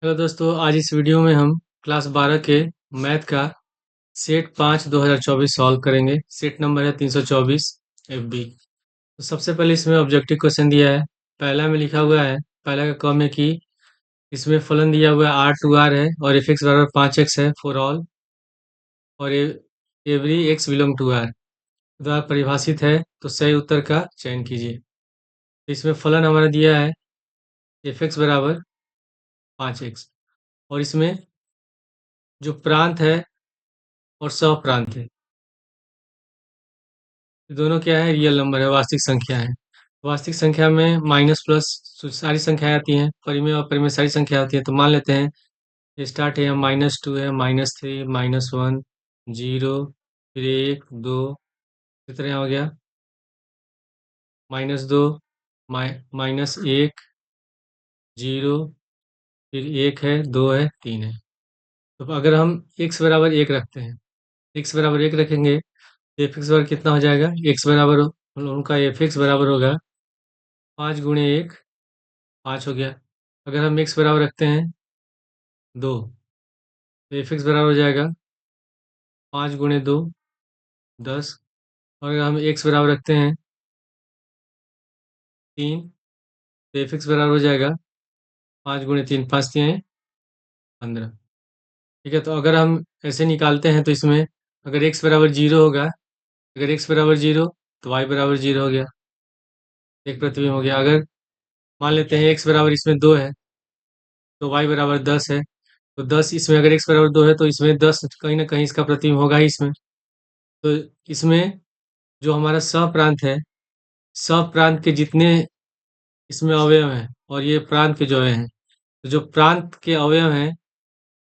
Hello दोस्तों, आज इस वीडियो में हम क्लास 12 के मैथ का सेट 5 2024 सॉल्व करेंगे। सेट नंबर है 324 FB। तो सबसे पहले इसमें ऑब्जेक्टिव क्वेश्चन दिया है। पहला में लिखा हुआ है, पहला का कॉलम है कि इसमें फलन दिया हुआ है R2R है और f(x) बराबर 5x है फॉर ऑल और every x belong to R द्वारा परिभाषित है। तो सही उत्तर का चयन कीजिए। तो इसमें फलन हमारा दिया है f(x) बराबर 5x और इसमें जो प्रांत है और सप्रांत है, ये दोनों क्या है, रियल नंबर है, वास्तविक संख्या है। वास्तविक संख्या में माइनस प्लस सारी संख्याएं आती हैं, परिमेय और परिमेय सारी संख्या आती है। तो मान लेते हैं ये स्टार्ट है, -2 है, -3, -1, 0, फिर 1 2, कितने हो गया, -2, -1, 0, फिर 1 है, 2 है, 3 है। तो अगर हम x बराबर 1 रखते हैं, x बराबर 1 रखेंगे तो एफ एक्स बराबर कितना हो जाएगा, x बराबर उनका एफ एक्स बराबर होगा 5 गुणे 1, 5 हो गया। अगर हम x बराबर रखते हैं 2 तो एफ एक्स बराबर हो जाएगा 5 गुणे 2, 10। और अगर हम x बराबर रखते हैं 3 तो एफ एक्स बराबर हो जाएगा 5 गुणे 3, 5 3 15। ठीक है, तो अगर हम ऐसे निकालते हैं तो इसमें अगर x बराबर 0 होगा, अगर x बराबर 0 तो y बराबर 0 हो गया, एक प्रतिबिंब हो गया। अगर मान लेते हैं x बराबर इसमें 2 है तो y बराबर 10 है। तो 10 इसमें, अगर x बराबर 2 है तो इसमें 10 कहीं ना कहीं इसका प्रतिबिंब होगा ही इसमें। तो इसमें जो हमारा सप्रांत है, सप्रांत के जितने इसमें अवयव हैं और ये प्रांत के जो अवयव हैं, तो जो प्रांत के अवयव हैं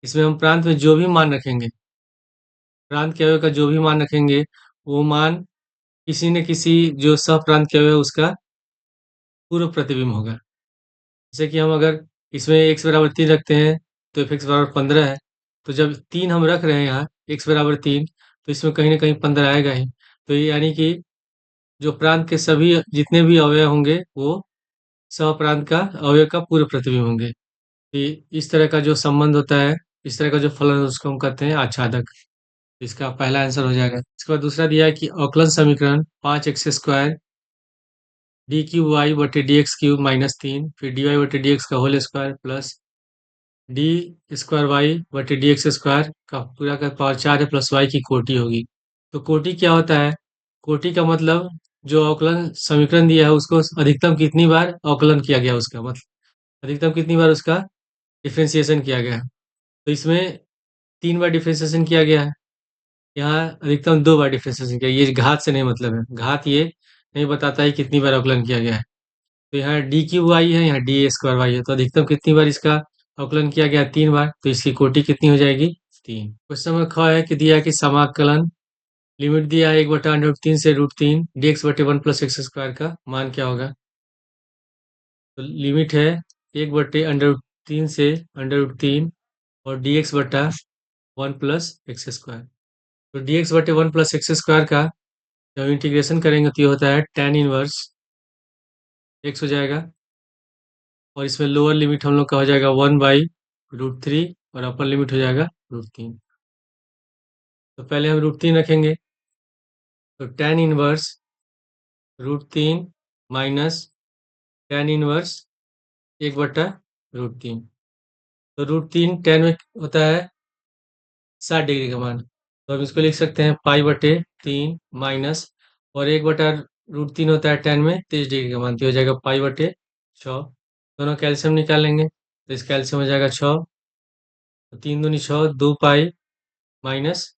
इसमें हम प्रांत में जो भी मान रखेंगे, प्रांत के अवयव का जो भी मान रखेंगे, वो मान किसी न किसी जो सप्रांत के अवयव उसका पूर्व प्रतिबिंब होगा। जैसे कि हम अगर इसमें x बराबर 3 रखते हैं तो एफ एक्स बराबर 15 है। तो जब 3 हम रख रहे हैं यहाँ, x बराबर 3, तो इसमें कहीं ना कहीं 15 आएगा ही। तो ये यानी कि जो प्रांत के सभी जितने भी अवयव होंगे वो स्वप्रांत का अवयव का पूर्व प्रतिबिंब होंगे। तो इस तरह का जो संबंध होता है, इस तरह का जो फलन है, उसको हम कहते हैं आच्छादक। इसका पहला आंसर हो जाएगा। इसके बाद दूसरा दिया है कि अवकलन समीकरण 5x² डी क्यूब वाई बटे डी एक्स क्यूब -3, फिर डी वाई बटे डी एक्स का whole square plus d square y बटे डी एक्स स्क्वायर का पूरा का पावर 4 है प्लस वाई की कोटि होगी। तो कोटि क्या होता है? कोटि का मतलब जो अवकलन समीकरण दिया है उसको अधिकतम कितनी बार अवकलन किया गया, उसका मतलब अधिकतम कितनी बार उसका डिफरेंशिएशन किया गया है। तो इसमें 3 बार डिफरेंशिएशन किया गया है, यहाँ अधिकतम 2 बार डिफरेंशिएशन किया। ये घात से नहीं मतलब है, घात ये नहीं बताता है कितनी बार अवकलन किया गया है। तो यहाँ डी क्यू वाई है, यहाँ डी स्क्वायर वाई है, तो अधिकतम कितनी बार इसका अवकलन किया गया, 3 बार। तो इसकी कोटि कितनी हो जाएगी, 3। क्वेश्चन नंबर ख है कि दिया है कि समाकलन लिमिट दिया है 1/√3 से √3 dx बटे 1 प्लस एक्स स्क्वायर का मान क्या होगा। तो लिमिट है 1/√3 से √3 और dx बटा 1 प्लस एक्स स्क्वायर। तो dx बटे 1 प्लस एक्स स्क्वायर का जब इंटीग्रेशन करेंगे तो ये होता है tan इनवर्स x हो जाएगा, और इसमें लोअर लिमिट हम लोग का हो जाएगा 1/√3 और अपर लिमिट हो जाएगा √3। तो पहले हम √3 रखेंगे, तो tan inverse √3 minus tan inverse 1/√3। तो √3 tan में होता है 60 डिग्री का मान, तो हम इसको लिख सकते हैं π/3 माइनस, और 1/√3 होता है tan में 30 डिग्री का मान, तो हो जाएगा π/6। दोनों कैल्शियम निकालेंगे तो इस कैल्शियम हो जाएगा 6, तो 3 दूनी 6, 2 पाई माइनस,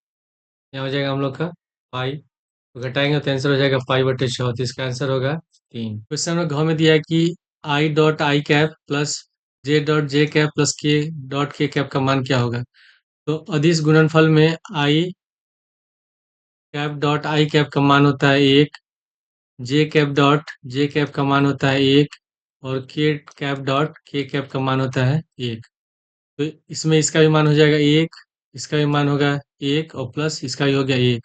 यहाँ हो जाएगा हम लोग का पाई, तो घटाएंगे तो आंसर हो जाएगा π/6। तो इसका आंसर होगा 3। क्वेश्चन नंबर घ में दिया है कि i.i cap plus j.j cap plus k cap का मान क्या होगा। तो अदिश गुणनफल में i कैप का मान होता है 1, j कैप का मान होता है 1, और k कैप का मान होता है 1। तो इसमें इसका भी मान हो जाएगा 1, इसका भी मान होगा 1, और प्लस इसका भी हो गया 1।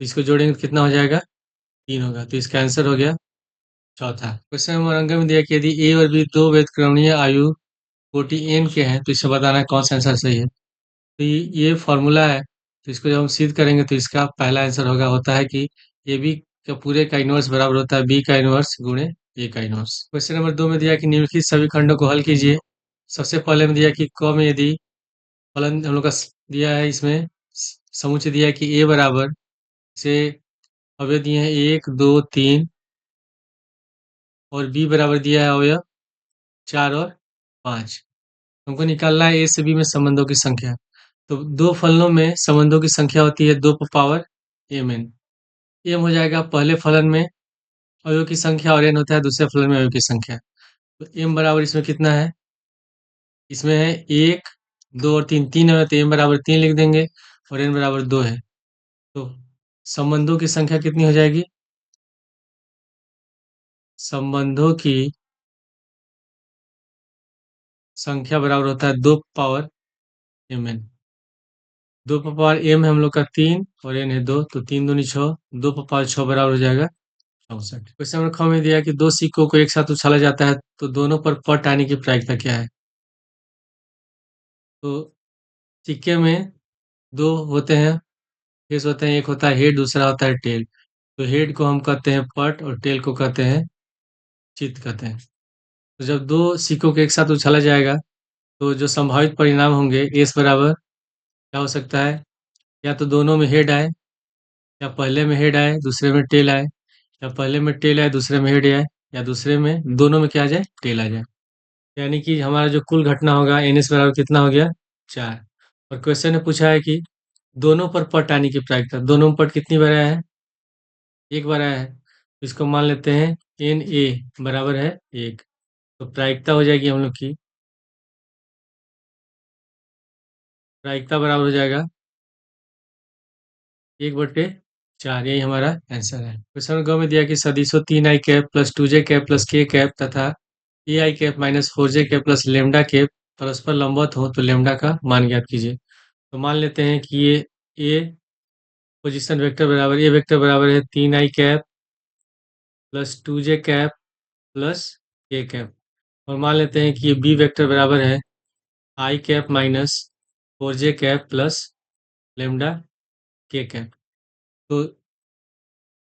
तो इसको जोड़ेंगे तो कितना हो जाएगा, 3 होगा। तो इसका आंसर हो गया चौथा। क्वेश्चन नंबर अंक में दिया कि यदि ए और बी दो व्यतिक्रमणीय आयु कोटि n के हैं, तो इसे बताना है कौन सा आंसर सही है। तो ये फॉर्मूला है, तो इसको जब हम सिद्ध करेंगे तो इसका पहला आंसर होता है कि ए बी का पूरे का इनवर्स बराबर होता है बी का इनवर्स गुणे ए का इनवर्स। क्वेश्चन नंबर 2 में दिया कि निम्नलिखित सभी खंडों को हल कीजिए। सबसे पहले में दिया कि क में यदि फलन हम लोग का दिया है, इसमें समुच्चय दिया है कि ए बराबर से अवयव दिए हैं 1 2 3 और बी बराबर दिया है अवयव 4 और 5। हमको निकालना है ए से बी में संबंधों की संख्या। तो दो फलनों में संबंधों की संख्या होती है 2 पावर एम एन। एम हो जाएगा पहले फलन में अवयव की संख्या और एन होता है दूसरे फलन में अवयव की संख्या। तो एम बराबर इसमें कितना है, इसमें है 1 2 और 3, 3 है तो एम बराबर 3 लिख देंगे और एन बराबर 2 है। तो संबंधों की संख्या कितनी हो जाएगी, संबंधों की संख्या बराबर होता है 2 power m n. 2 power m है हम लोग का 3 और एन है 2, तो 3 दूनी 6, 2 पावर 6 बराबर हो जाएगा 64। क्वेश्चन नंबर 6 में दिया कि दो सिक्कों को एक साथ उछाला जाता है तो दोनों पर पट आने की प्रायिकता क्या है। तो सिक्के में दो होते हैं, फेस होते हैं, एक होता है हेड दूसरा होता है टेल। तो हेड को हम कहते हैं पट और टेल को कहते हैं चित्त कहते हैं। तो जब दो सिक्कों को एक साथ उछाला जाएगा तो जो संभावित परिणाम होंगे एस बराबर क्या हो सकता है, या तो दोनों में हेड आए, या पहले में हेड आए दूसरे में टेल आए, या पहले में टेल आए दूसरे में हेड आए, या दूसरे में दोनों में क्या आ जाए टेल आ जाए। यानी कि हमारा जो कुल घटना होगा एन एस बराबर कितना हो गया 4। और क्वेश्चन ने पूछा है कि दोनों पर पट आने की प्रायिकता, दोनों में पट कितनी बार आया है, एक बार आया है। तो इसको मान लेते हैं एन ए बराबर है 1। तो प्रायिकता हो जाएगी हम लोग की, प्रायिकता बराबर हो जाएगा 1/4, यही हमारा आंसर है। क्वेश्चन ग में दिया कि सदिशों 3i cap plus 2j cap plus k cap तथा a i cap minus 4j cap plus lambda cap परस्पर लंबवत हो तो लेमडा का मान ज्ञात कीजिए। तो मान लेते हैं कि ये ए पोजीशन वेक्टर बराबर ए वेक्टर बराबर है 3i cap plus 2j cap plus k cap, और मान लेते हैं कि ये बी वेक्टर बराबर है i cap minus 4j cap plus lambda k cap. तो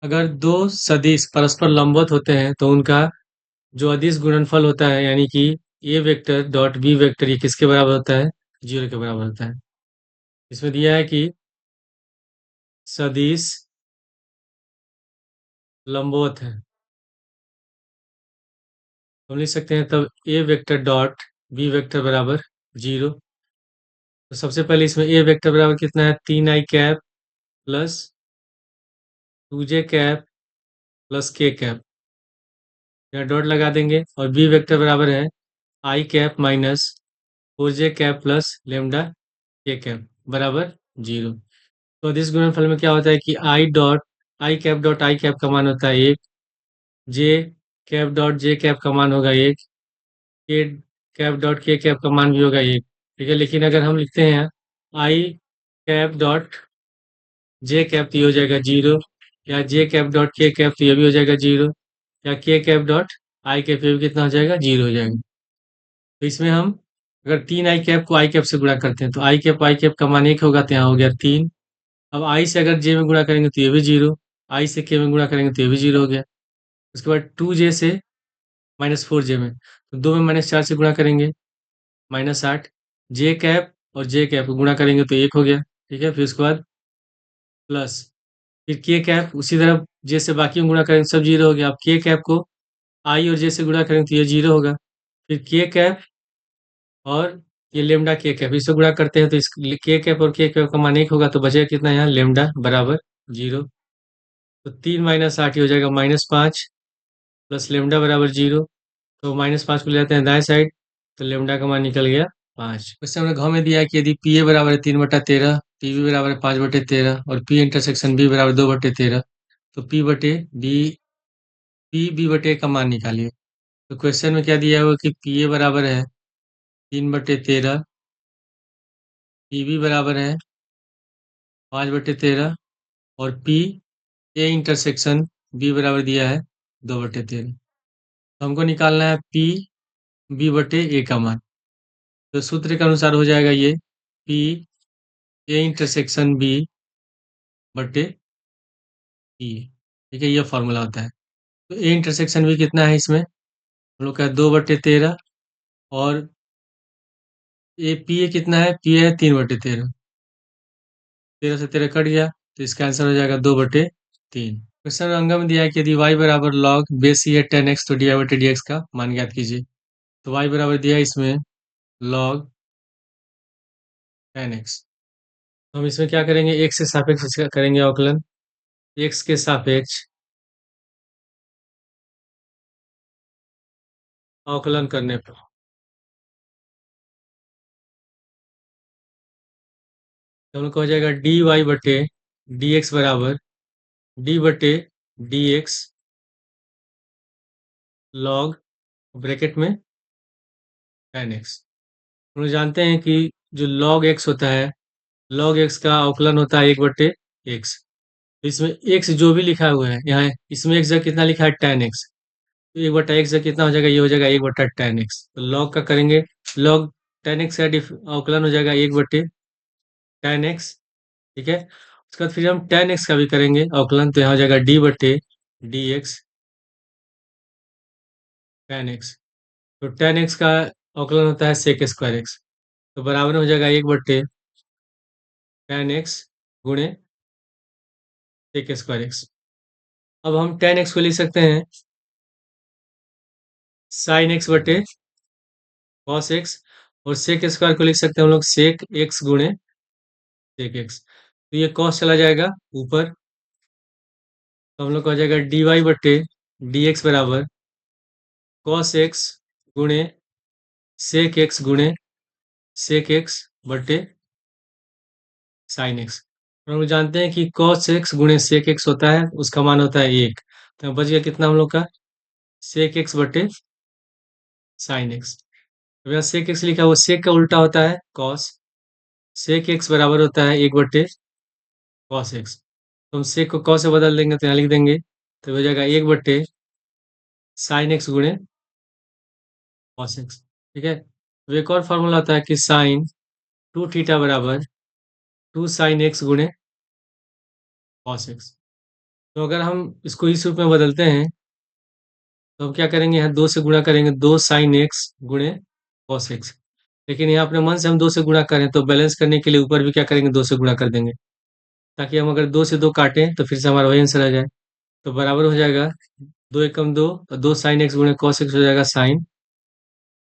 अगर दो सदिश परस्पर लंबवत होते हैं तो उनका जो अदिश गुणनफल होता है, यानी कि a vector dot b vector, ये किसके बराबर होता है 0 के बराबर होता है। इसमें दिया है कि सदिश लंबवत है, हम लिख सकते हैं तब ए वेक्टर डॉट बी वेक्टर बराबर 0। तो सबसे पहले इसमें ए वेक्टर बराबर कितना है 3i cap plus 2j cap plus k cap, यहाँ डॉट लगा देंगे, और बी वेक्टर बराबर है i cap minus 4j cap plus lambda k cap बराबर 0। तो अदिश गुणनफल में क्या होता है कि आई कैप डॉट आई कैप का मान होता है 1, जे कैप डॉट जे कैप का मान होगा 1, के कैप डॉट के कैप का मान भी होगा 1। ठीक है, लेकिन अगर हम लिखते हैं आई कैप डॉट जे कैप तो ये हो जाएगा 0, या जे कैप डॉट के कैप तो ये भी हो जाएगा 0, या के कैप डॉट आई कैप ये भी कितना हो जाएगा 0 हो जाएगा। तो इसमें हम अगर 3i कैप को आई कैप से गुणा करते हैं तो आई कैप का मान 1 होगा, तो यहाँ हो गया 3। अब आई से अगर जे में गुणा करेंगे तो ये भी 0, आई से के में गुणा करेंगे तो ये भी 0 हो गया। उसके बाद 2j से माइनस 4j में, तो 2 में -4 से गुणा करेंगे -8, जे कैप और जे कैप को गुणा करेंगे तो 1 हो गया। ठीक है, फिर उसके बाद प्लस, फिर के कैप उसी तरह जे से बाकी में गुणा करेंगे सब 0 हो गया। अब के कैप को आई और जे से गुणा करेंगे तो ये 0 होगा। फिर के कैप और ये लेमडा के कैप इससे गुणा करते हैं तो इस के कैप और के कैप का मान 1 होगा, तो बचेगा कितना यहाँ लेमडा बराबर 0। तो 3 माइनस 8 ही हो जाएगा -5 प्लस लेमडा बराबर 0। तो -5 को ले जाते हैं दाएं साइड, तो लेमडा का मान निकल गया 5। क्वेश्चन हमने घ में दिया है कि यदि पी ए बराबर है 3/13, पी बी बराबर है 5/13 और पी इंटरसेक्शन बी बराबर 2/13, तो पी बी बटे का मान निकालिए। तो क्वेश्चन में क्या दिया हुआ कि पी ए बराबर है 3/13, पी बी बराबर है 5/13 और पी ए इंटरसेक्शन बी बराबर दिया है 2/13। तो हमको निकालना है पी बी बटे ए का मान। तो सूत्र के अनुसार हो जाएगा ये पी ए इंटरसेक्शन बी बटे ई। ठीक है, ये फॉर्मूला होता है। तो ए इंटरसेक्शन बी कितना है इसमें, हम लोग का 2/13, और ए पी ए कितना है, पी ए है 3/13, 13 से 13 कट गया, तो इसका आंसर हो जाएगा 2/3। क्वेश्चन अंग में दिया है कि यदि y बराबर log बेस ई है 10x, तो डी बटे डी एक्स का मान ज्ञात कीजिए। तो y बराबर दिया है इसमें log 10x। तो हम इसमें क्या करेंगे, x के सापेक्ष इसका करेंगे अवकलन, x के सापेक्ष अवकलन करने पर तो हम लोग को हो जाएगा डी वाई बटे डी एक्स बराबर डी बटे डी एक्स लॉग ब्रैकेट में 10x। हम लोग जानते हैं कि जो log x होता है, log x का अवकलन होता है 1/x। तो इसमें x जो भी लिखा हुआ है यहाँ, इसमें x जगह कितना लिखा है 10x, तो 1/x जगह कितना हो जाएगा, ये हो जाएगा 1/10x। तो log का करेंगे, log 10x का अवकलन हो जाएगा 1/10x। ठीक है, उसके बाद फिर हम 10x का भी करेंगे अवकलन, तो यहाँ हो जाएगा d बटे डी एक्स 10x। तो 10x का अवकलन होता है सेक स्क्वायर एक्स, तो बराबर में हो जाएगा 1/10x गुणे सेक स्क्वायर एक्स। अब हम 10x को लिख सकते हैं साइन एक्स बटे कॉस एक्स, और सेक स्क्वायर को लिख सकते हैं हम लोग सेक एक्स गुणे सेक एक्स। तो ये कॉस चला जाएगा ऊपर, तो हम लोग का हो जाएगा डी वाई बटे डी एक्स बराबर कॉस एक्स गुणे सेक एक्स गुणे सेक एक्स बटे साइन एक्स। और हम लोग जानते हैं कि कॉस एक्स गुणे सेक एक्स होता है, उसका मान होता है 1। तो बच गया कितना हम लोग का, सेक एक्स बटे साइन एक्स। अब यहाँ सेक एक्स लिखा है, वो सेक का उल्टा होता है कॉस, सेक एक्स बराबर होता है 1/कॉस एक्स। तो हम सेक को कॉस से बदल देंगे, तो यहाँ लिख देंगे, तो हो जाएगा 1/साइन एक्स गुणे कॉस एक्स। ठीक है, तो एक और फॉर्मूला होता है कि साइन 2 थीटा बराबर 2 sin x गुणे कॉस एक्स। तो अगर हम इसको इस रूप में बदलते हैं, तो हम क्या करेंगे, यहाँ 2 से गुणा करेंगे, 2 sin x गुणे कॉस एक्स। लेकिन यहाँ अपने मन से हम 2 से गुणा करें, तो बैलेंस करने के लिए ऊपर भी क्या करेंगे, 2 से गुणा कर देंगे, ताकि हम अगर 2 से 2 काटें तो फिर से हमारा वही आंसर आ जाए। तो बराबर हो जाएगा 2 एकम 2, और 2 sin x गुणे कॉस एक्स हो जाएगा sin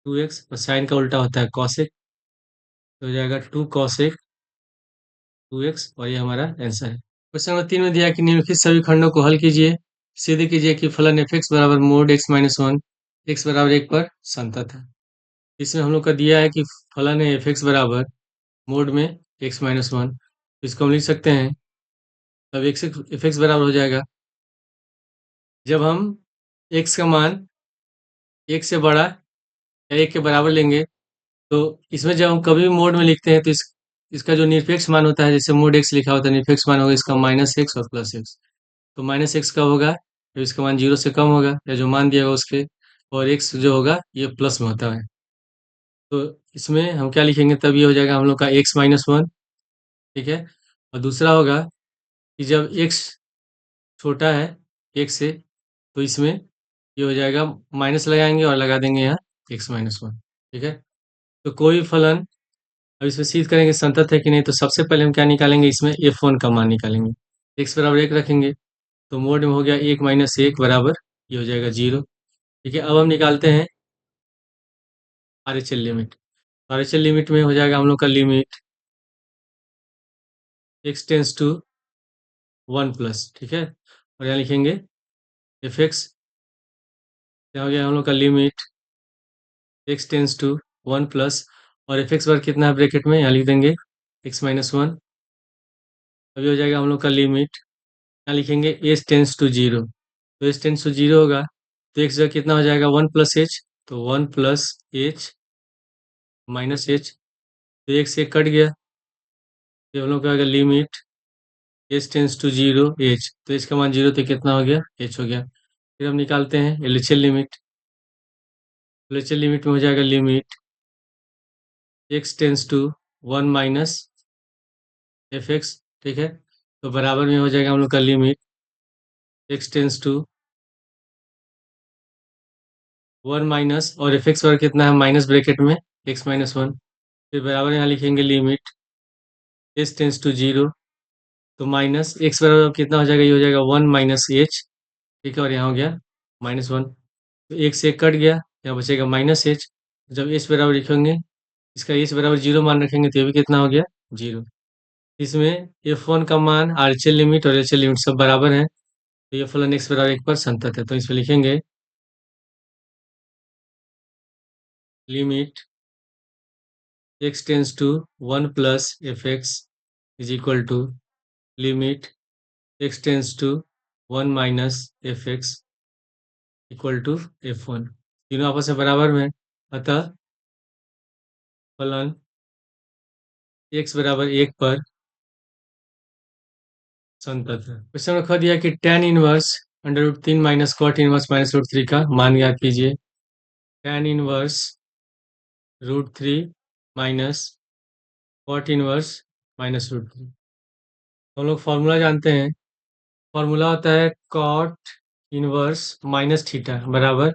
2x, और साइन का उल्टा होता है कॉस एक्स, तो हो जाएगा 2 cos 2x, और ये हमारा आंसर है। क्वेश्चन नंबर 3 में दिया है कि निम्नलिखित सभी खंडों को हल कीजिए। सीधे कीजिए कि फलन एफ एक्स बराबर मोड x-1 x बराबर 1 पर संतत है। इसमें हम लोग का दिया है कि फलन है एफ एक्स बराबर मोड में x-1, तो इसको हम लिख सकते हैं, तब एफ एक्स बराबर हो जाएगा, जब हम x का मान 1 से बड़ा या 1 के बराबर लेंगे, तो इसमें जब हम कभी भी मोड में लिखते हैं, तो इसका जो निरपेक्ष मान होता है, जैसे मोड x लिखा होता है, निरपेक्ष मान होगा इसका -x और +x। तो -x कब होगा, जब इसका मान 0 से कम होगा, या जो मान दिया होगा उसके, और x जो होगा ये प्लस में होता है। तो इसमें हम क्या लिखेंगे, तब ये हो जाएगा हम लोग का x-1। ठीक है, और दूसरा होगा कि जब x छोटा है 1 से, तो इसमें ये हो जाएगा, माइनस लगाएंगे और लगा देंगे यहाँ x-1। ठीक है, तो कोई फलन, अब इसमें सिद्ध करेंगे संतत है कि नहीं, तो सबसे पहले हम क्या निकालेंगे, इसमें f1 का मान निकालेंगे। x बराबर 1 रखेंगे, तो मोड में हो गया 1 - 1 बराबर, ये हो जाएगा 0। ठीक है, अब हम निकालते हैं आरएचएल लिमिट। आरएचएल लिमिट में हो जाएगा हम लोग का लिमिट x टेंस टू 1+। ठीक है, और यहाँ लिखेंगे एफ एक्स, यहाँ हो गया हम लोग का लिमिट x टेंस टू 1+, और एफ एक्स बार कितना है ब्रैकेट में, यहाँ लिख देंगे x-1। अभी हो जाएगा हम लोग का लिमिट, यहाँ लिखेंगे एच टेंस टू 0, तो एच टेंस टू 0 होगा, तो एक्स जगह कितना हो जाएगा 1+h, तो 1+h -h, तो एक से कट गया, तो हम लोग का आ गया limit h tends to 0 h, तो h का मान 0, तो कितना हो गया, h हो गया। फिर हम निकालते हैं एलएचएल लिमिट। एलएचएल लिमिट में हो जाएगा limit x tends to 1 minus f x, ठीक है। तो बराबर में हो जाएगा हम लोग का limit x tends to 1 minus, और एफ एक्स पर कितना है माइनस ब्रैकेट में x माइनस 1, फिर बराबर यहाँ लिखेंगे लिमिट s टेंस टू 0, तो माइनस x बराबर कितना हो जाएगा, ये हो जाएगा 1 माइनस एच, ठीक है, और यहाँ हो गया -1, तो एक से एक कट गया, यहाँ बचेगा माइनस एच। जब एच बराबर लिखेंगे, इसका एच बराबर 0 मान रखेंगे, तो ये भी कितना हो गया 0। इसमें f1 का मान आरचेल लिमिट और एचएल लिमिट सब बराबर है, तो ये फलन x बराबर 1 पर संतत है, तो इसमें लिखेंगे limit x tends to 1 plus f x is equal to limit x tends to 1 minus f x equal to f1, तीनों आपस में बराबर में, अतः फलन x बराबर 1 पर संतत है। क्वेश्चन में लिखा दिया कि tan inverse under root 3 minus cot inverse minus root 3 का मान ज्ञात कीजिए। tan inverse root 3 minus cot inverse minus root 3, हम लोग फॉर्मूला जानते हैं। फॉर्मूला होता है कॉट इनवर्स माइनस थीटा बराबर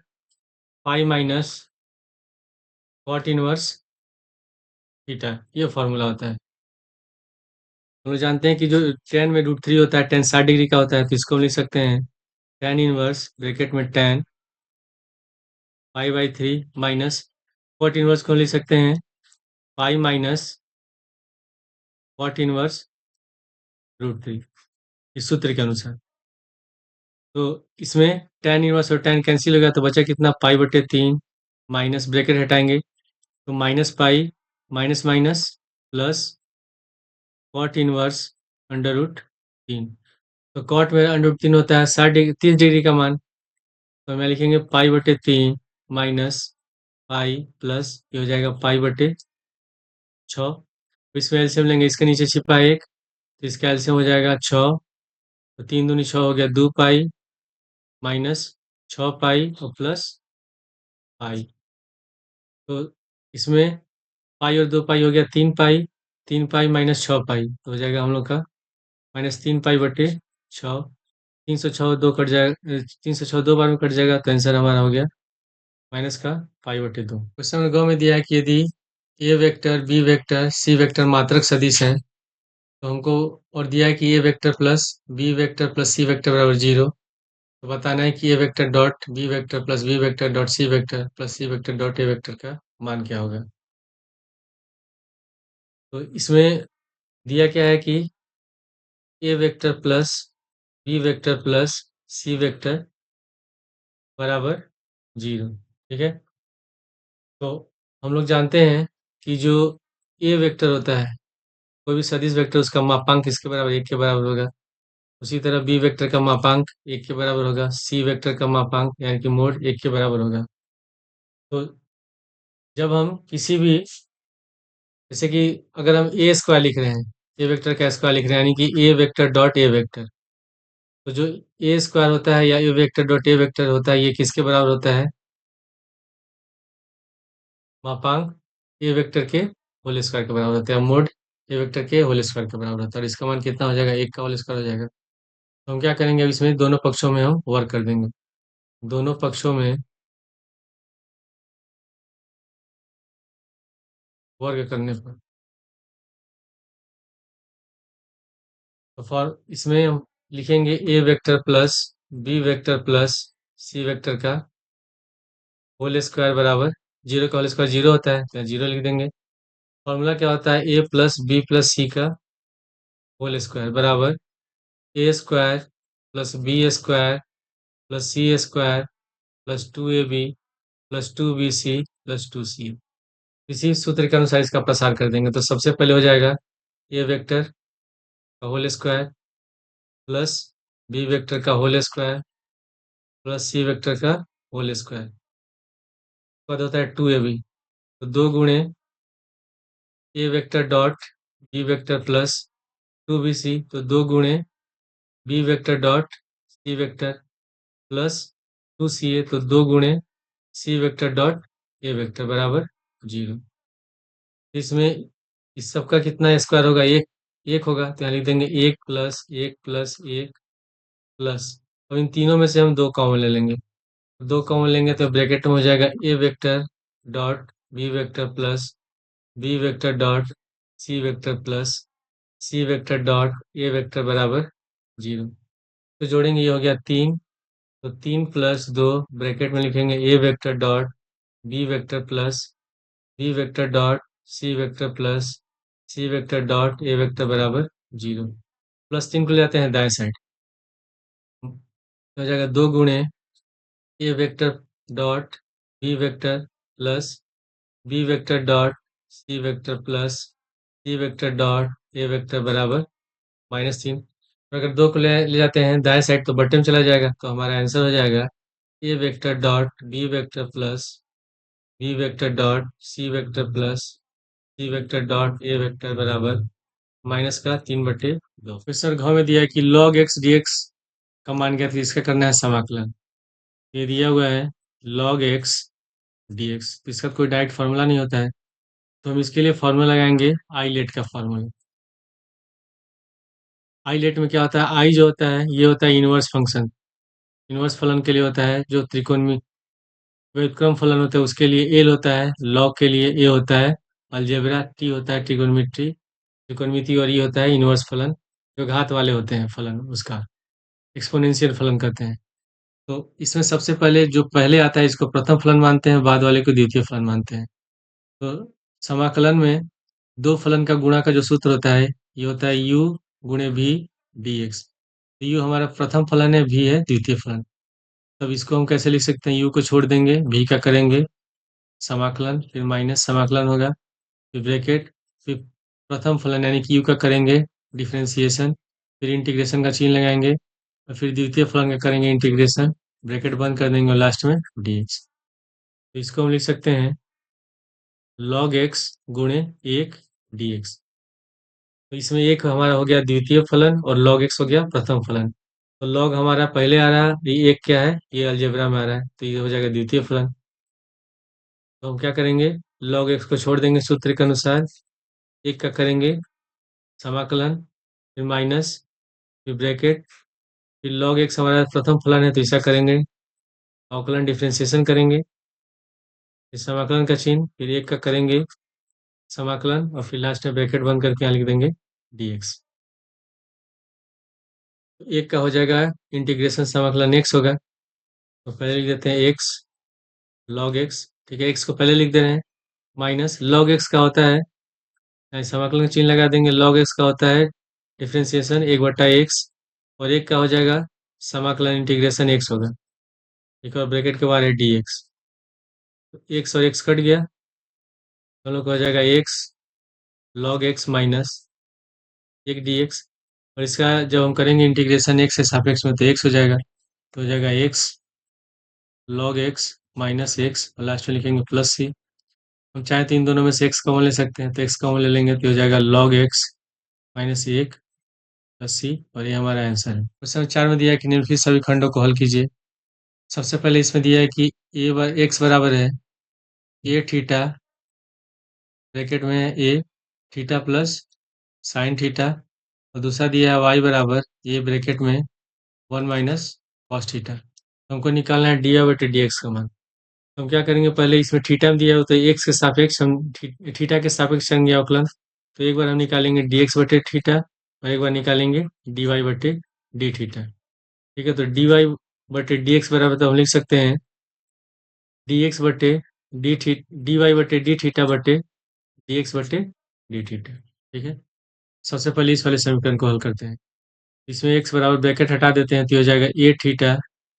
pi minus cot inverse theta, ये फॉर्मूला होता है। हम लोग जानते हैं कि जो tan में रूट 3 होता है, tan 60 डिग्री का होता है, तो इसको हम लिख सकते हैं tan इनवर्स ब्रैकेट में tan pi by 3 minus cot inverse को लिख सकते हैं pi minus cot inverse root 3, इस सूत्र के अनुसार। तो इसमें tan इनवर्स और tan कैंसिल हो गया, तो बचा कितना पाई बटे 3, माइनस ब्रैकेट हटाएंगे तो minus pi minus minus plus cot inverse under root 3। तो कॉट में अंडर रूट 3 होता है 60 30 डिग्री का मान, तो हमें लिखेंगे पाई बटे 3 माइनस पाई प्लस ये हो जाएगा पाई बटे 6। इसमें एलसीएम लेंगे, इसके नीचे छिपा 1, तो इसका एलसीएम हो जाएगा 6, तो 3 दूनी 6 हो गया 2 पाई माइनस 6 पाई और प्लस पाई, तो इसमें पाई और 2 पाई हो गया 3 पाई, 3 पाई माइनस 6 पाई, तो हो जाएगा हम लोग का -3 पाई बटे 6। 306 2 कट जाएगा, 306 दो बार में कट जाएगा, तो आंसर हमारा हो गया माइनस का पाई बटे 2। क्वेश्चन नंबर 2 में दिया है कि यदि a vector b vector c vector मात्रक सदिश है, तो हमको और दिया है कि a vector plus b vector plus c vector बराबर 0, तो बताना है कि a vector dot b vector plus b vector dot c vector plus c vector dot a vector का मान क्या होगा। तो इसमें दिया क्या है कि a vector plus b vector plus c vector बराबर 0, ठीक है। तो हम लोग जानते हैं कि जो ए वेक्टर होता है, कोई भी सदिश वेक्टर, उसका मापांक किसके बराबर 1 के बराबर होगा। उसी तरह बी वेक्टर का मापांक 1 के बराबर होगा, सी वेक्टर का मापांक यानी कि मोड 1 के बराबर होगा। तो जब हम किसी भी, जैसे कि अगर हम ए स्क्वायर लिख रहे हैं, ए वेक्टर का स्क्वायर लिख रहे हैं, यानी कि a vector dot a vector, तो जो ए स्क्वायर होता है या ए वेक्टर डॉट ए वेक्टर होता है, ये किसके बराबर होता है, मापांक ए वेक्टर के होल स्क्वायर के बराबर होता है, मोड ए वेक्टर के होल स्क्वायर के बराबर होता है, और इसका मान कितना हो जाएगा, 1 का होल स्क्वायर हो जाएगा। तो हम क्या करेंगे, अब इसमें दोनों पक्षों में हम वर्क कर देंगे, दोनों पक्षों में वर्ग करने पर, तो फॉर इसमें हम लिखेंगे a vector plus b vector plus c vector का होल स्क्वायर बराबर 0 का होल स्क्वायर 0 होता है, तो 0 लिख देंगे। फॉर्मूला क्या होता है, a plus b plus c का होल स्क्वायर बराबर a square plus b square plus c square plus 2ab plus 2bc plus 2c। इसी सूत्र के अनुसार इसका प्रसार कर देंगे, तो सबसे पहले हो जाएगा ए वेक्टर का whole square plus b vector का whole square plus c vector का होल स्क्वायर, पद होता है 2ab, तो 2 गुणे a vector dot b vector plus 2bc, तो 2 गुणे b vector dot c vector plus 2ca, तो 2 गुणे c vector dot a vector बराबर 0। इसमें इस सब का कितना स्क्वायर होगा? एक। एक होगा तो यहाँ लिख देंगे एक प्लस एक प्लस एक प्लस। अब इन तीनों में से हम दो कॉमन ले लेंगे। दो कॉमन लेंगे तो ब्रैकेट में हो जाएगा a vector dot b vector plus b vector dot c vector plus c vector dot a vector बराबर 0। तो जोड़ेंगे, ये हो गया 3। तो 3 + 2 ब्रैकेट में लिखेंगे a vector dot b vector plus b vector dot c vector plus c vector dot a vector बराबर 0। +3 को ले जाते हैं दाएं साइड, तो हो जाएगा 2 a vector dot b vector plus b vector dot c vector plus c vector dot a vector बराबर -3। अगर 2 को ले जाते हैं दाएं साइड तो बटन चला जाएगा, तो हमारा आंसर हो जाएगा a vector dot b vector plus b vector dot c vector plus c vector dot a vector बराबर -3/2। फिर सर घाव में दिया है कि log x dx का मान क्या था, इसका करना है समाकलन। ये दिया हुआ है log x dx, तो इसका कोई डायरेक्ट फार्मूला नहीं होता है, तो हम इसके लिए फार्मूला लगाएंगे आई लेट का फार्मूला। आई लेट में क्या होता है, आई जो होता है ये होता है इनवर्स फंक्शन। इनवर्स फलन के लिए होता है जो त्रिकोणमित व्युत्क्रम फलन होता है उसके लिए एल होता है, लॉग के लिए ए होता है, अलजेब्रा टी होता है त्रिकोणमिति, त्रिकोणमिति, और ये होता है इनवर्स फलन जो घात वाले होते हैं फलन, उसका एक्सपोनेंशियल फलन कहते हैं। तो इसमें सबसे पहले जो पहले आता है इसको प्रथम फलन मानते हैं, बाद वाले को द्वितीय फलन मानते हैं। तो समाकलन में दो फलन का गुणा का जो सूत्र होता है ये होता है u गुणे v dx। तो u हमारा प्रथम फलन है, v है द्वितीय फलन। तब इसको हम कैसे लिख सकते हैं, u को छोड़ देंगे, v का करेंगे समाकलन, फिर माइनस समाकलन होगा, फिर ब्रैकेट, फिर प्रथम फलन यानी कि u का करेंगे डिफरेंशिएशन, फिर इंटीग्रेशन का चिन्ह लगाएंगे, और फिर द्वितीय फलन का करेंगे इंटीग्रेशन, ब्रैकेट बंद कर देंगे और लास्ट में dx। तो इसको हम लिख सकते हैं log x गुणे 1 dx। तो इसमें एक हमारा हो गया द्वितीय फलन और log x हो गया प्रथम फलन। तो log हमारा पहले आ रहा है, ये एक क्या है, ये अलजेब्रा में आ रहा है, तो ये हो जाएगा द्वितीय फलन। तो हम क्या करेंगे, log x को छोड़ देंगे सूत्र के अनुसार, एक का करेंगे समाकलन, फिर माइनस, फिर ब्रैकेट, फिर log x हमारा प्रथम फलन है तो ऐसा करेंगे, अवकलन डिफरेंशिएशन करेंगे, फिर समाकलन का चिन्ह, फिर एक का करेंगे समाकलन, और फिर लास्ट में ब्रैकेट बंद करके यहाँ लिख देंगे dx। तो एक का हो जाएगा इंटीग्रेशन समाकलन x होगा, तो पहले लिख देते हैं x log x, ठीक है, x को पहले लिख दे रहे हैं, माइनस log x का होता है, यहाँ समाकलन का चिन्ह लगा देंगे, log x का होता है डिफरेंशिएशन 1/x, और एक का हो जाएगा समाकलन इंटीग्रेशन x होगा, एक और ब्रैकेट के बाद है dx। तो x और x कट गया, दोनों का हो जाएगा x log x minus 1 dx, और इसका जब हम करेंगे इंटीग्रेशन x से सापेक्ष में तो x हो जाएगा, तो हो जाएगा x log x minus x, और लास्ट में लिखेंगे प्लस c। हम चाहे तो इन दोनों में से x कॉमन ले सकते हैं, तो x कॉमन ले लेंगे तो हो जाएगा log x minus 1 plus c, और ये हमारा आंसर है। क्वेश्चन 4 में दिया है कि निम्नलिखित सभी खंडों को हल कीजिए। सबसे पहले इसमें दिया है कि x बराबर है a थीटा, ब्रैकेट में है a theta plus sine theta, और दूसरा दिया है y बराबर a ब्रैकेट में 1 माइनस कॉस थीटा। तो हमको निकालना है dy/dx का मान। तो हम क्या करेंगे, पहले इसमें थीटा में दिया हो तो x के सापेक्ष हम थीटा के सापेक्ष करेंगे अवकलन। तो एक बार हम निकालेंगे dx/थीटा, और एक बार निकालेंगे dy/d थीटा। ठीक है, तो dy/dx बराबर, तो हम लिख सकते हैं dy/d थीटा बटे dx/d थीटा। ठीक है, सबसे पहले इस वाले समीकरण को हल करते हैं। इसमें x बराबर ब्रैकेट हटा देते हैं तो हो जाएगा a theta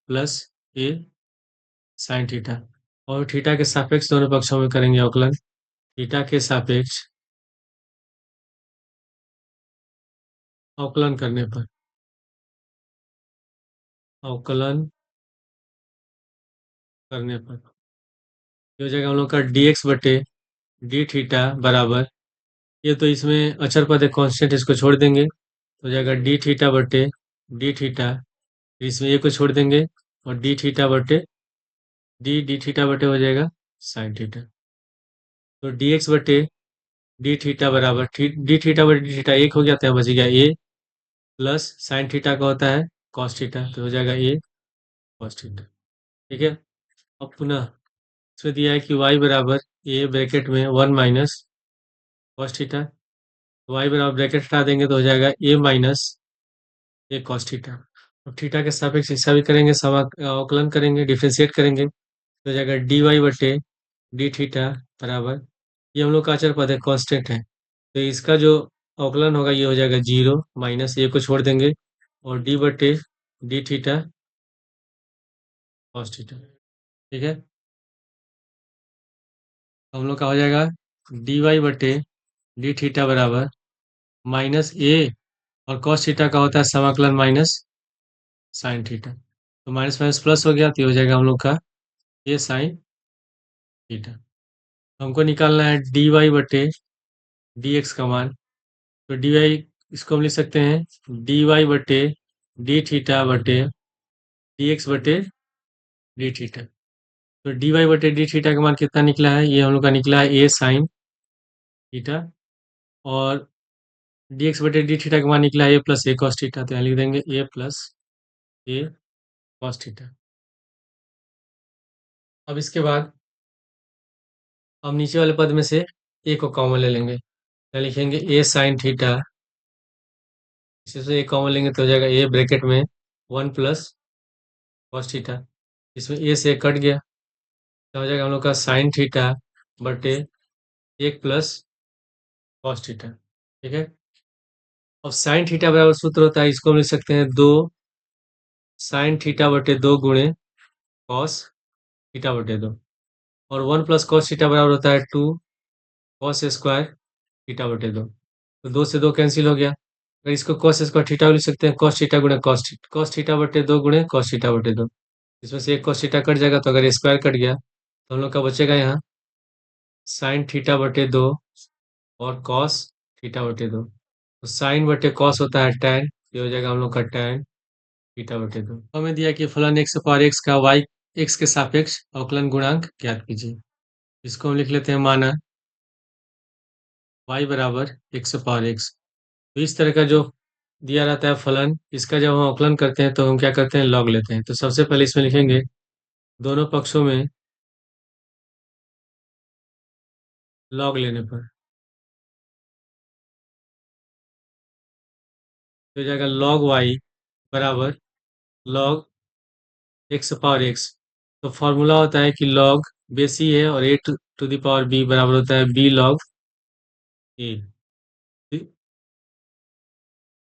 plus a sine theta, और थीटा के सापेक्ष दोनों पक्षों में करेंगे अवकलन। थीटा के सापेक्ष अवकलन करने पर, अवकलन करने पर ये हो जाएगा हम लोग का dx बटे डी थीटा बराबर, ये तो इसमें अचर पद है कांस्टेंट, इसको छोड़ देंगे तो हो जाएगा डी थीटा बटे डी थीटा, इसमें ये को छोड़ देंगे, और डी थीटा बटे हो जाएगा साइन थीटा। तो dx बटे डी थीटा बराबर डी थीटा बटे डी थीटा एक हो गया, तो यहाँ बच गया ए, प्लस साइन थीटा का होता है कॉस थीटा, तो हो जाएगा ए कॉस थीटा। ठीक है। अब पुनः इसमें दिया है कि y बराबर ए ब्रैकेट में 1 माइनस कॉस थीटा, y बराबर ब्रैकेट हटा देंगे तो हो जाएगा ए माइनस ए कॉस थीटा। अब थीटा के सापेक्ष इसका भी करेंगे, अवकलन करेंगे, डिफ्रेंशिएट करेंगे, तो हो जाएगा डी वाई बटे डी थीटा बराबर, ये हम लोग का अचर पद है, कांस्टेंट है, तो इसका जो अवकलन होगा ये हो जाएगा 0 माइनस ए को छोड़ देंगे, और डी बटे डी थीटा कॉस थीटा। ठीक है। हम लोग का हो जाएगा डी वाई बटे डी थीटा बराबर माइनस ए, और कॉस थीटा का होता है समाकलन माइनस साइन थीटा, तो माइनस माइनस प्लस हो गया, तो ये हो जाएगा हम लोग का ये साइन थीटा। हमको निकालना है डी वाई बटे डी एक्स का मान, तो डी वाई इसको हम लिख सकते हैं डी वाई बटे डी थीटा बटे डी एक्स बटे डी थीटा। तो डी वाई बटे डी थीटा का मान कितना निकला है, ये हम लोग का निकला है ए साइन थीटा, और डी एक्स बटे डी थीटा का मान निकला है a plus A cos theta, तो यहाँ लिख देंगे ए प्लस ए कॉस थीटा। अब इसके बाद हम नीचे वाले पद में से ए को कॉमन ले लेंगे, क्या लिखेंगे ए साइन थीटा, इसी से ए कॉमन लेंगे तो हो जाएगा ए ब्रैकेट में 1 प्लस कॉस थीटा, इसमें ए से कट गया, तो हो जाएगा हम लोग का साइन थीटा बटे 1 प्लस कॉस थीटा। ठीक है। अब साइन थीटा बराबर सूत्र होता है, इसको हम लिख सकते हैं 2 साइन थीटा बटे 2 गुणे कॉस थीटा बटे 2, और 1 प्लस कॉस थीटा बराबर होता है 2 कॉस स्क्वायर थीटा बटे 2, तो 2 से 2 कैंसिल हो गया, अगर इसको कॉस स्क्वायर थीटा लिख सकते हैं कॉस थीटा गुणे कॉस थीटा बटे 2 गुणे कॉस थीटा बटे 2, इसमें से एक कॉस थीटा कट जाएगा, तो अगर स्क्वायर कट गया तो हम लोग का बचेगा यहाँ साइन थीटा बटे 2 और कॉस थीटा बटे 2, तो साइन बटे कॉस होता है tan, ये हो जाएगा हम लोग का tan थीटा बटे 2। हमें दिया कि फलन x पावर x का y x के सापेक्ष अवकलन गुणांक ज्ञात कीजिए, इसको हम लिख लेते हैं माना y बराबर x पावर x। तो इस तरह का जो दिया रहता है फलन, इसका जब हम अवकलन करते हैं तो हम क्या करते हैं, लॉग लेते हैं, तो सबसे पहले इसमें लिखेंगे दोनों पक्षों में लॉग लेने पर, तो हो जाएगा log y बराबर log x पावर x, तो फॉर्मूला होता है कि log बेस ही है और a to the power b बराबर होता है b log a,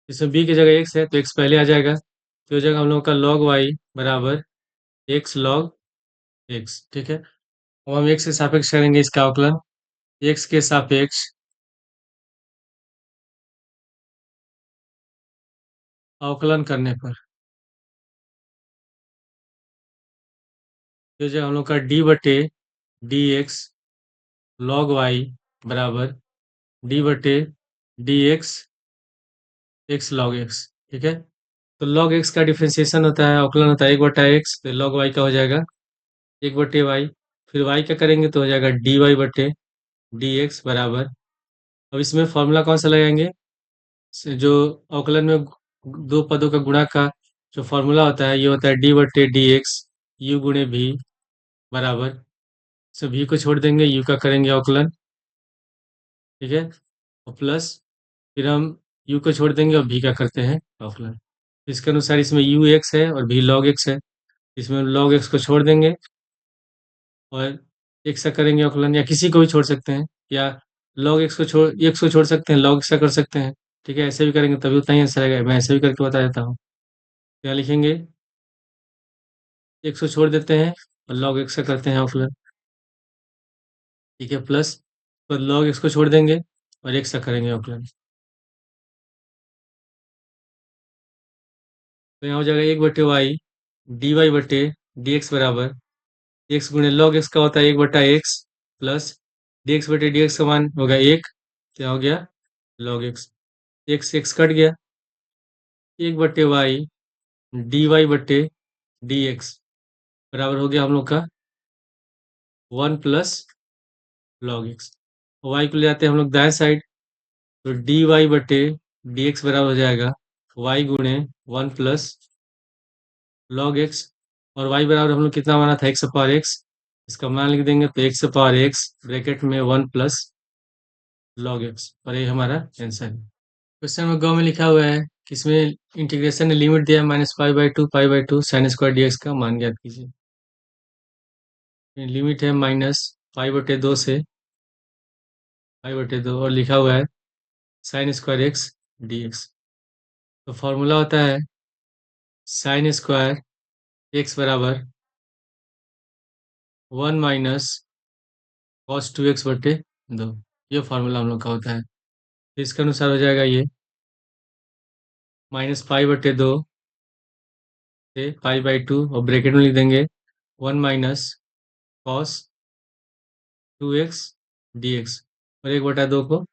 इसमें b की जगह x है तो x पहले आ जाएगा, तो हो जाएगा हम लोग का log y बराबर x log x। ठीक है। अब हम x के सापेक्ष करेंगे इसका अवकलन, x के सापेक्ष अवकलन करने पर, तो जो हम लोग का डी बटे डी एक्स लॉग वाई बराबर डी बटे d x x log x. ठीक है। तो लॉग एक्स का डिफ्रेंसिएशन होता है, अवकलन होता है 1/x, तो लॉग वाई का हो जाएगा 1/y, फिर y का करेंगे तो हो जाएगा डी वाई बटे डी एक्स बराबर, अब इसमें फॉर्मूला कौन सा लगाएंगे, जो अवकलन में दो पदों का गुणा का जो फॉर्मूला होता है, ये होता है डी बटे डी एक्स यू गुणे भी बराबर, सब भी को छोड़ देंगे, यू का करेंगे अवकलन। ठीक है। और प्लस फिर हम यू को छोड़ देंगे और भी का करते हैं अवकलन, इसके अनुसार इसमें यू एक्स है और भी लॉग एक्स है, इसमें लॉग एक्स को छोड़ देंगे और एक्स का करेंगे अवकलन, या किसी को भी छोड़ सकते हैं, या लॉग एक्स को छोड़ सकते हैं, लॉग एक्स का कर सकते हैं। ठीक है, ऐसे भी करेंगे तभी उतना ही आंसर आएगा, मैं ऐसे भी करके बता देता हूँ। क्या लिखेंगे, एक्स को छोड़ देते हैं और लॉग एक्स का करते हैं अवकलन। ठीक है, प्लस तो लॉग एक्स को छोड़ देंगे और एक्स का करेंगे अवकलन, तो यहाँ हो जाएगा 1/y डी वाई बटे डी एक्स बराबर एक्स गुणे लॉग एक्स का होता है 1/x प्लस डी एक्स बटे डी एक्स का मान होगा 1, क्या हो गया log x, x x cut गया, 1/y डी वाई बटे डी एक्स बराबर हो गया हम लोग का 1 प्लस लॉग एक्स। वाई को ले जाते हैं हम लोग दाएं साइड, तो डी वाई बटे डी एक्स बराबर हो जाएगा वाई गुणे 1 प्लस लॉग एक्स। और वाई बराबर हम लोग कितना माना था, एक्स पावर एक्स। इसका मान लिख देंगे, तो एक्स पावर एक्स ब्रैकेट में 1 प्लस लॉग एक्स, और ये हमारा आंसर है। क्वेश्चन में गौ में लिखा हुआ है कि इसमें इंटीग्रेशन ने लिमिट दिया है -pi by two sine square D x का मान ज्ञात कीजिए। लिमिट है -पाई बटे 2 से पाई बटे 2, और लिखा हुआ है sine square x D x. तो फॉर्मूला होता है साइन स्क्वायर एक्स बराबर 1 - कॉस 2x/2। ये फार्मूला हम लोग का होता है। तो इसके अनुसार हो जाएगा ये -पाई बटे 2 से पाई/2, और ब्रैकेट में लिख देंगे 1 - कॉस 2x dx, और 1/2 को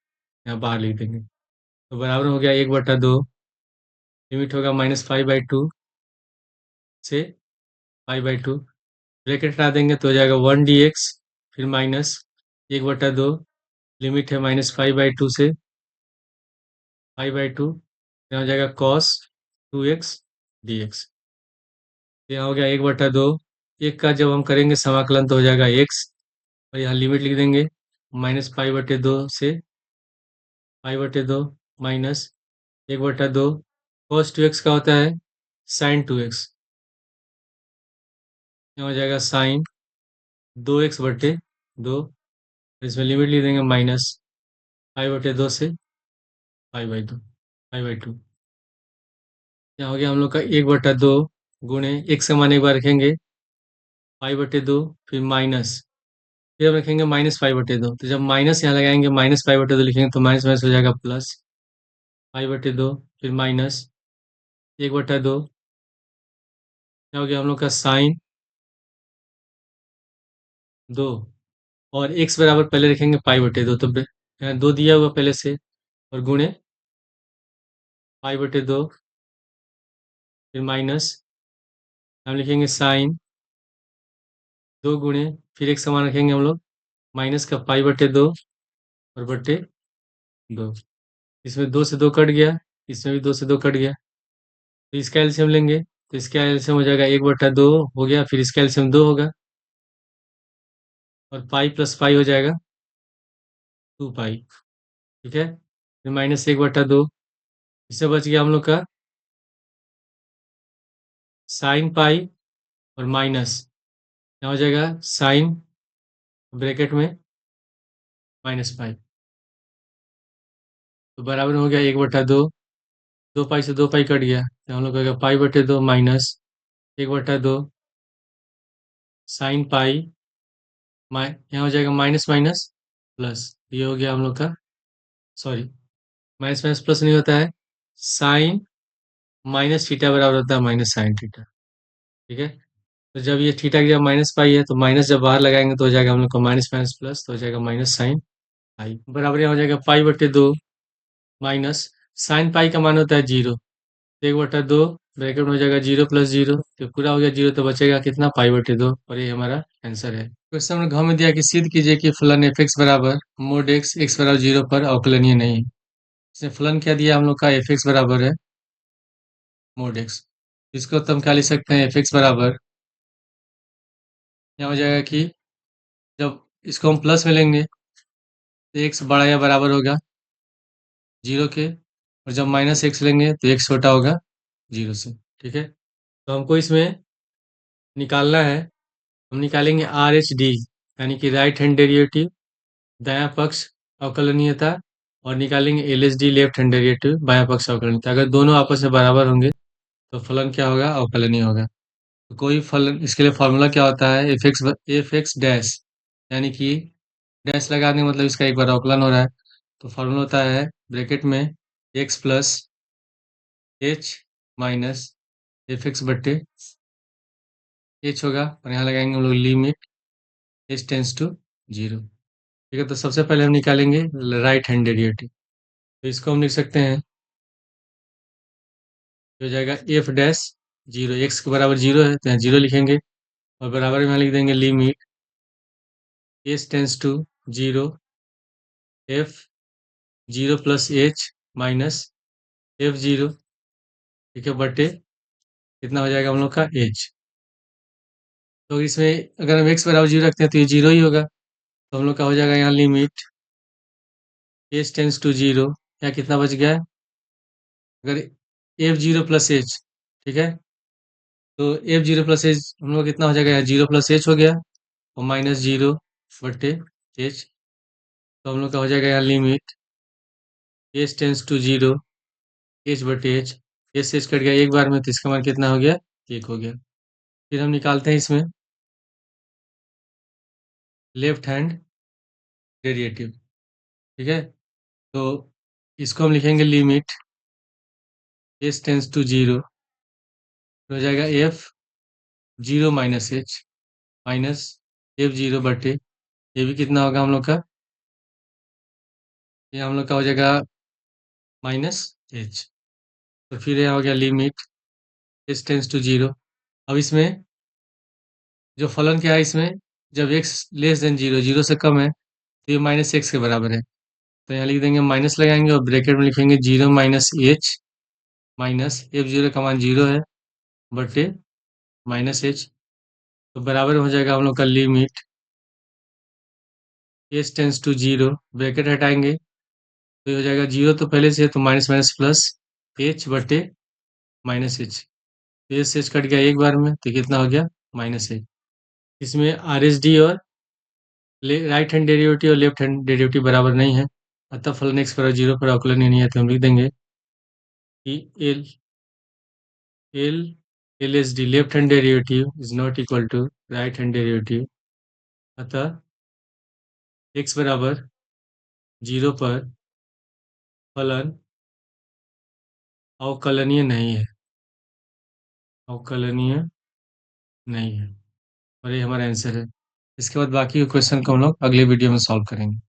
यहाँ बाहर लिख देंगे, तो बराबर हो गया 1/2। लिमिट होगा -पाई/2 से पाई/2, ब्रैकेट हटा देंगे तो हो जाएगा 1 dx, फिर -1/2। लिमिट है -पाई/2 से पाई/2, यहाँ हो जाएगा cos 2x dx। यहाँ हो गया 1/2। एक का जब हम करेंगे समाकलन तो हो जाएगा x, और यहाँ लिमिट लिख देंगे -पाई/2 से पाई/2 -1/2। cos 2x का होता है sin 2x, यहाँ हो जाएगा sin 2x/2। इसमें लिमिट लिख देंगे -पाई/2 से पाई/2। यहाँ हो गया हम लोग का 1/2 गुणे x का मान एक बार रखेंगे पाई/2, फिर माइनस, फिर हम रखेंगे -पाई/2। तो जब माइनस यहाँ लगाएंगे, -पाई/2 लिखेंगे तो माइनस माइनस हो जाएगा प्लस पाई/2, फिर -1/2। क्या हो गया हम लोग का साइन 2, और x बराबर पहले रखेंगे पाई/2, तो यहाँ 2 दिया हुआ पहले से, और गुणे पाई/2, फिर माइनस हम लिखेंगे साइन 2 गुणे, फिर एक समान रखेंगे हम लोग माइनस का पाई/2 और बटे 2। इसमें 2 से 2 कट गया, इसमें भी 2 से 2 कट गया, तो इसका एलसीएम लेंगे, तो इसका एलसीएम हो जाएगा 1/2 हो गया, फिर इसका एलसीएम 2 होगा, और पाई प्लस पाई हो जाएगा 2 पाई। ठीक है, फिर -1/2, इससे बच गया हम लोग का साइन पाई और माइनस, यहाँ हो जाएगा साइन ब्रैकेट में -पाई, तो बराबर हो गया 1/2। 2 पाई से 2 पाई कट गया, तो हम लोग का हो गया पाई/2 माइनस 1/2 साइन पाई, यहाँ हो जाएगा माइनस माइनस प्लस, ये हो गया हम लोग का, सॉरी माइनस माइनस प्लस नहीं होता है, साइन माइनस थीटा बराबर होता है माइनस साइन थीटा। ठीक है, तो जब ये थीटा की जब माइनस पाई है, तो माइनस जब बाहर लगाएंगे तो हो जाएगा हम लोग का माइनस माइनस प्लस, तो हो जाएगा माइनस साइन पाई, बराबर यहाँ हो जाएगा पाई/2 माइनस साइन पाई का मान होता है 0, 1/2 ब्रैकेट में हो जाएगा 0 + 0, तो पूरा हो गया 0, तो बचेगा कितना पाई/2, और ये हमारा आंसर है। क्वेश्चन में घ में दिया कि सिद्ध कीजिए कि फलन एफ एक्स बराबर मोड एक्स एक्स बराबर 0 पर अवकलनीय नहीं है। इसमें फलन क्या दिया हम लोग का, एफ एक्स बराबर है मोड एक्स। इसको तो हम क्या लिख सकते हैं, एफ एक्स बराबर, यहाँ हो जाएगा कि जब इसको हम प्लस में लेंगे तो एक्स बड़ा या बराबर होगा 0 के, और जब -x लेंगे तो एक्स छोटा होगा 0 से। ठीक है, तो हमको इसमें निकालना है, हम निकालेंगे आर एच डी, यानी कि राइट हैंड डेरिवेटिव दायां पक्ष अवकलनीयता, और निकालेंगे L H D left hand derivative बायां पक्ष अवकलनीयता। अगर दोनों आपस में बराबर होंगे तो फलन क्या होगा, अवकलनीय होगा। तो कोई फलन, इसके लिए फॉर्मूला क्या होता है, एफ एक्स डैश, यानी कि डैश लगाने का मतलब इसका एक बार अवकलन हो रहा है, तो फॉर्मूला होता है ब्रैकेट में x plus h minus f x बट्टे एच होगा, और यहाँ लगाएंगे हम लोग लिमिट एच टेंस टू 0। ठीक है, तो सबसे पहले हम निकालेंगे राइट हैंड डेरिवेटिव, तो इसको हम लिख सकते हैं, हो जाएगा एफ डैश 0, एक्स के बराबर 0 है तो यहाँ 0 लिखेंगे, और बराबर में यहाँ लिख देंगे limit h tends to 0 f zero plus h minus f zero, ठीक है, बटे कितना हो जाएगा हम लोग का एच। तो इसमें अगर हम एक्स बराबर जीरो रखते हैं तो ये जीरो ही होगा, तो हम लोग का हो जाएगा यहाँ limit h tends to zero, या कितना बच गया है, अगर एफ जीरो प्लस एच, ठीक है, तो एफ जीरो प्लस एच हम लोग कितना हो जाएगा, यहाँ जीरो प्लस एच हो गया और माइनस जीरो बटे एच, तो हम लोग का हो जाएगा यहाँ limit h tends to zero h बटे एच, एच से एच कट गया एक बार में, तो इसका मान कितना हो गया, एक हो गया। फिर हम निकालते हैं इसमें लेफ्ट हैंड डेरिवेटिव, ठीक है, तो इसको हम लिखेंगे limit h tends to zero, हो जाएगा f zero minus h minus f zero बटे, ये भी कितना होगा हम लोग का, ये हम लोग का हो जाएगा माइनस एच। तो फिर यह हो गया limit h tends to zero. अब इसमें जो फलन क्या है, इसमें जब x less than zero, zero से कम है, तो ये माइनस एक्स के बराबर है, तो यहाँ लिख देंगे, माइनस लगाएंगे और ब्रैकेट में लिखेंगे zero minus h minus f zero का मान जीरो है बटे माइनस एच, तो बराबर हो जाएगा हम लोग का limit h tends to zero, bracket हटाएंगे तो ये हो जाएगा जीरो, तो पहले से है तो माइनस माइनस प्लस एच बटे माइनस एच, तो एच से एच कट गया एक बार में, तो कितना हो गया, माइनस एच। इसमें आर एस डी और राइट हैंड डेरिवेटिव और लेफ्ट हैंड डेरिवेटिव बराबर नहीं है, अतः फलन एक्स बराबर जीरो पर अवकलन नहीं है, तो हम लिख देंगे कि L L L S D left hand derivative is not equal to right hand derivative, अतः एक्स बराबर जीरो पर फलन अवकलनीय नहीं है, अवकलनीय नहीं है, और ये हमारा आंसर है। इसके बाद बाकी के क्वेश्चन को हम लोग अगले वीडियो में सॉल्व करेंगे।